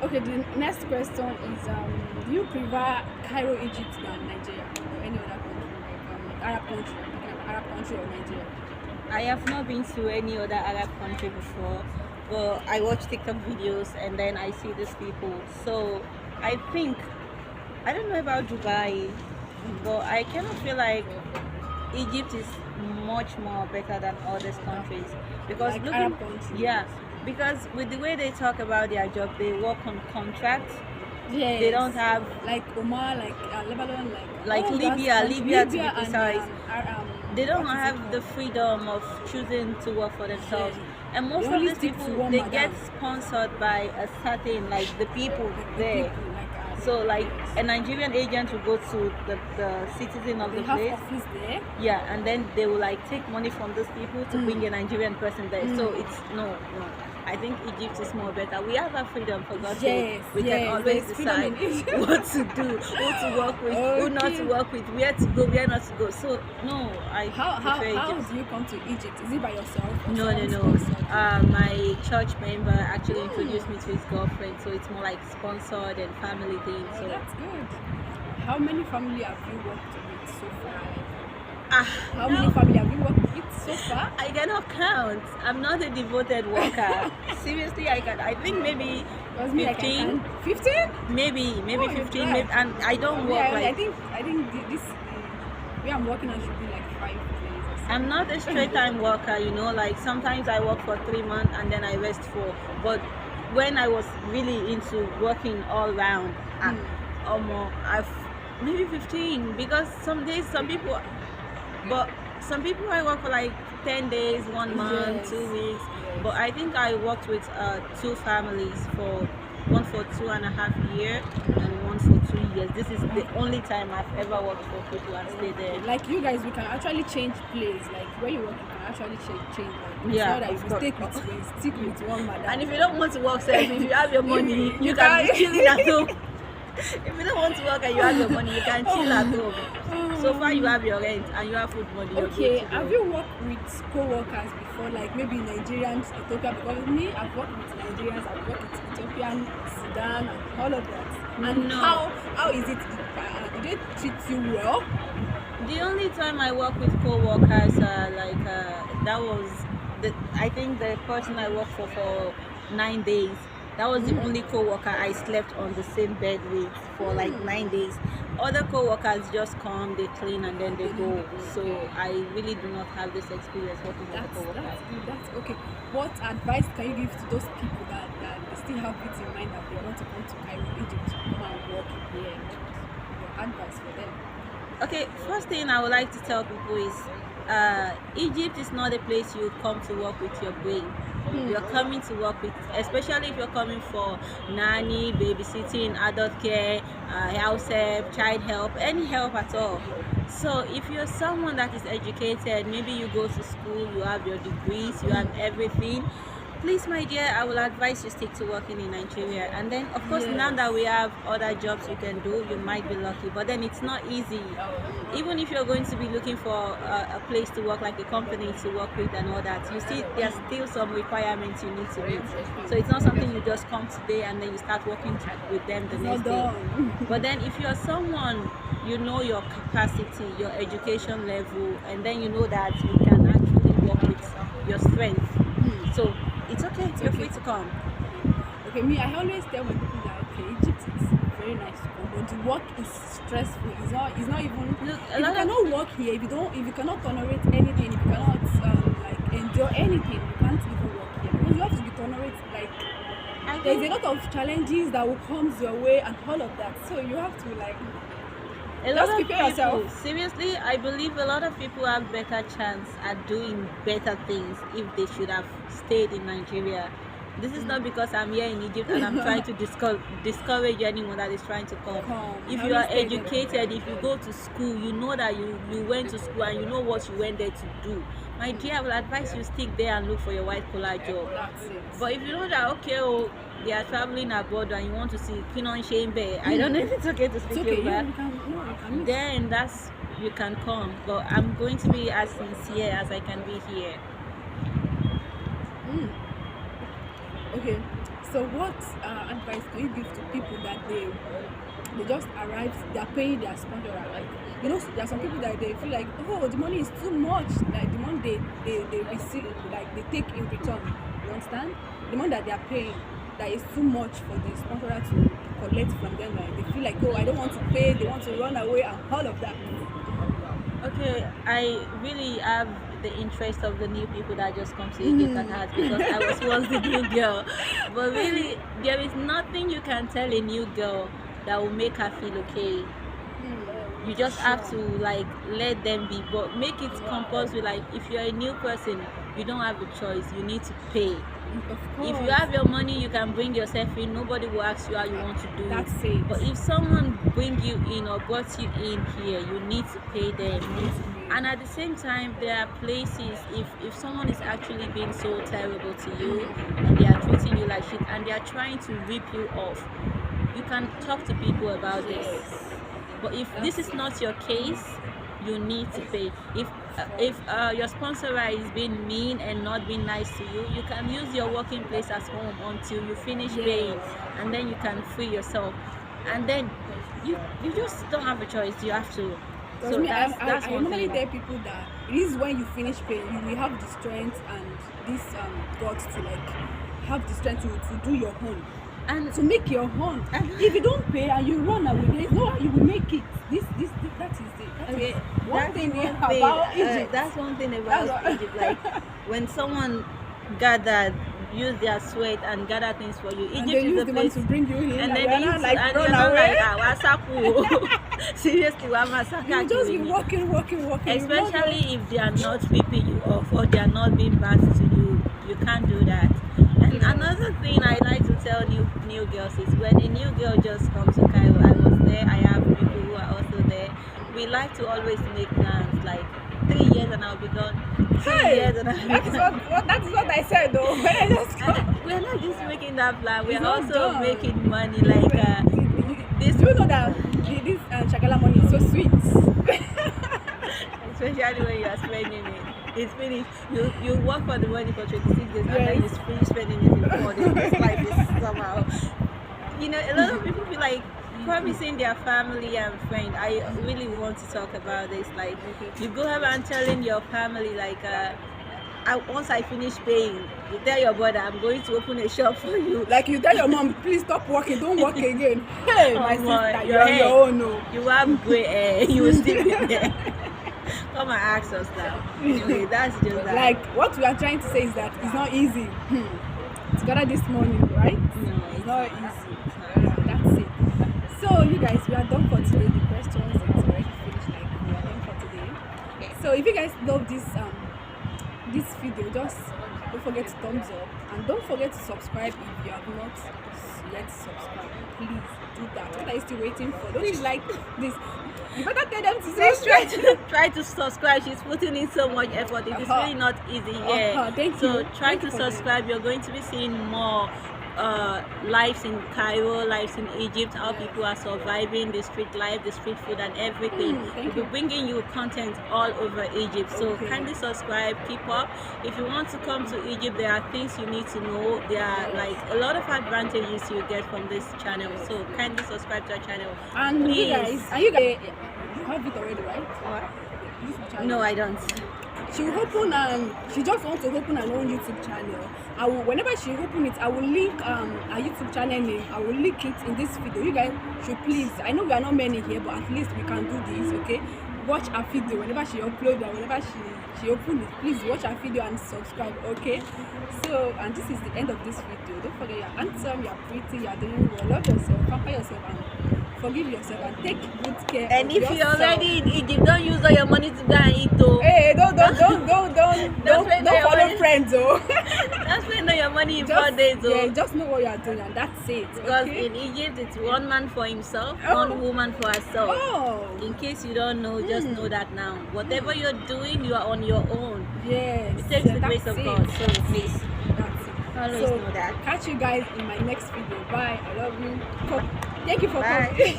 Okay, the next question is do you prefer Cairo, Egypt than Nigeria or any other country, like Arab country, like Arab country or Nigeria? I have not been to any other Arab country before, but I watch TikTok videos and then I see these people. So I think, I don't know about Dubai, but I kind of feel like Egypt is much more better than all these countries because Like looking, Arab countries. yeah, because with the way they talk about their job, they work on contracts. Yes. They don't have like Oman, like Lebanon, like all of those Libya, countries, Libya to be Libya and precise. They don't what is it have the called? freedom of choosing to work for themselves. Yes. And They most of only these stick people, to one they get madam. sponsored by a certain, like the people Like the there. people, like So like yes. a Nigerian agent will go to the citizen of They the have place. office there. Yeah, and then they will like take money from those people to bring a Nigerian person there. So it's no. I think Egypt is more better. We have our freedom, for God's sake. Yes, We can yes, always there's freedom decide in Egypt. what to do, who to work with, who not to Okay. work with, where to go, where not to go. So no, I How prefer how Egypt. do you come to Egypt? Is it by yourself or No, no, someone no. sponsored you? My church member actually introduced me to his girlfriend, so it's more like sponsored and family thing. Oh, So that's good. How many family have you worked with so far? How no, many family have you worked with so far? I cannot count. I'm not a devoted worker. Seriously, I think maybe Because me, like, I 15, can 15? maybe Oh, you 15, try. maybe, and I don't Yeah, work I like. think this where I'm working on should be like 5 days or I'm something. not a straight time worker, like sometimes I work for 3 months and then I rest for. But when I was really into working all round, I've maybe 15 because some days, but some people I work for like 10 days, 1 month, Yes. 2 weeks. Yes. But I think I worked with two families for one for 2.5 years and one for 2 years. This is the only time I've ever worked for people and stayed there. Like you guys, we can actually change place. Like where you work, you can actually change. Like, it's Yeah, not that of you course. stick with one madam. And if you don't want to work, sir, if you have your money, you You can be can- chilling at home. If you don't want to work and you have your money, you can chill at home. So far, you have your rent and you have food money. You're Okay, good to have go. you worked with co-workers before, like maybe Nigerians, Ethiopia? Because me, I've worked with Nigerians, I've worked with Ethiopian, Sudan, and all of that. And No. how is it? Do they treat you well? The only time I work with co-workers, that was I think the person I worked for 9 days. That was the only co-worker I slept on the same bed with for like 9 days. Other co-workers just come, they clean, and then they go. So I really do not have this experience working with a That's co-worker. good. That's okay. What advice can you give to those people that they still have it in mind that they want to come to Cairo, Egypt, to come and work here in Egypt? Your advice for them? Okay, first thing I would like to tell people is Egypt is not a place you come to work with your brain. You're coming to work with, especially if you're coming for nanny, babysitting, adult care, house help, child help, any help at all. So if you're someone that is educated, maybe you go to school, you have your degrees, you have everything, please, my dear, I will advise you stick to working in Nigeria. And then, of course, now that we have other jobs you can do, you might be lucky. But then it's not easy. Even if you're going to be looking for a place to work, like a company to work with and all that, you see, there's still some requirements you need to meet. So it's not something you just come today and then you start working with them the next day. But then if you're someone, you know your capacity, your education level, and then you know that you can actually work with your strength. So it's okay. You're free to come. Okay, me, I always tell my people that okay, Egypt is very nice to come, but the work is stressful. It's not even. Look, If you cannot work here, if you cannot tolerate anything, if you cannot like endure anything, you can't even work here because you have to be tolerant. Like there's a lot of challenges that will come your way and all of that. So you have to like. A lot Just of prepare people, yourself. seriously, I believe a lot of people have better chance at doing better things if they should have stayed in Nigeria. This is not because I'm here in Egypt and I'm trying to discourage anyone that is trying to come. If you are educated, if you go to school, you know that you went to school and you know what you went there to do. My dear, I will advise you stick there and look for your white collar job. That's it. But if you know that, okay, they are traveling abroad and you want to see Kinon Shembe, I don't know if it's okay to speak It's okay. Yoruba. Yeah, you can. Then you can come. But I'm going to be as sincere as I can be here. Okay, So what advice can you give to people that they just arrive, they are paying their sponsor, like, you know, there are some people that they feel like, oh, the money is too much, like the money they receive, like they take in return, you understand, the money that they are paying, that is too much for the sponsor to collect from them, like they feel like, oh, I don't want to pay, they want to run away and all of that. Okay, I really have the interest of the new people that just come to Egypt at heart, because I was once the new girl. But really, there is nothing you can tell a new girl that will make her feel okay. You just have to like let them be, but make it compulsory. Like if you're a new person, you don't have a choice. You need to pay. If you have your money, you can bring yourself in. Nobody will ask you how you want to do That's it. But if someone bring you in or brought you in here, you need to pay them. And at the same time, there are places, if someone is actually being so terrible to you and they are treating you like shit and they are trying to rip you off, you can talk to people about this. But if this is not your case, you need to pay. If your sponsor is being mean and not being nice to you, you can use your working place as home until you finish paying, and then you can free yourself. And then you just don't have a choice. You have to. So that's I one normally thing. tell people that it is when you finish paying, you will have the strength and this guts to like have the strength to do your own. And to make your own. If you don't pay and you run away, there is no how you will make it. That is it. Okay, One thing about Egypt. That's one thing about Egypt. Like when someone gathered, use their sweat and gather things for you. Egypt and they is use the the place, money to bring you in, and and then they they are use not like and run you're away. not like wasaku. Seriously, wamasaka. You just be walking. Especially if they are not ripping you off or they are not being bad to you, you can't do that. And another thing I like to tell new girls is when a new girl just comes to Cairo, I was there, I have people who are also there. We like to always make plans like 3 years and I'll be gone. 2 years and I'll be gone. That is what I said though. When I just We're not just making that plan, we're It's not also done. making money like this. You know that this Shagala money is so sweet. especially when you are spending it. It's finished. You work for the money for 26 days and then you finish spending it in 4 days. This life is somehow. You know, a lot of people feel like promising their family and friend. I really want to talk about this. Like you go around telling your family like once I finish paying, you tell your brother I'm going to open a shop for you. Like you tell your mom, please stop working, don't work again. Hey, my sister, you're on hair, your own. No. You have grey hair, you will still be there. Come and ask us now. Anyway, that's just that. Like what we are trying to say is that it's not easy to gather this money, right? No, It's not easy. That's it. So you guys, we are done for today. The questions it's already finished. Like we are done for today. Okay. So if you guys love this video, just don't forget to thumbs up and don't forget to subscribe if you have not yet subscribed. Please do that. What are you still waiting for? Don't you like this? You better tell them to subscribe. Try to subscribe. She's putting in so much effort. It is really not easy here. Thank so you. try Thank to you for subscribe. You're going to be seeing more lives in Cairo, lives in Egypt, how people are surviving, the street life, the street food and everything. We'll be bringing you content all over Egypt. So kindly subscribe, keep up. If you want to come to Egypt, there are things you need to know. There are like a lot of advantages you get from this channel. So kindly subscribe to our channel. And please. you guys have it already, right? What? No, I don't. She will open and she just wants to open her own YouTube channel. Whenever she open it, I will link her YouTube channel name. I will link it in this video. You guys should please. I know we are not many here, but at least we can do this, okay? Watch her video whenever she upload or whenever she open it. Please watch her video and subscribe, okay? So, and this is the end of this video. Don't forget you're handsome, you're pretty, you're doing well. Love yourself, pamper yourself, and forgive yourself and take good care and of if yourself. you're already in Egypt, don't use all your money to go and eat though. Hey, don't follow money. friends, oh. Don't spend all your money in 4 days though. Yeah, just know what you are doing and that's it. Because okay? in Egypt it's one man for himself, one woman for herself. Oh. In case you don't know, just know that now. Whatever you're doing, you are on your own. Yes. It takes the grace of God. So please. That's it. Always So know that. catch you guys in my next video. Bye. I love you. Thank you for Bye. coming.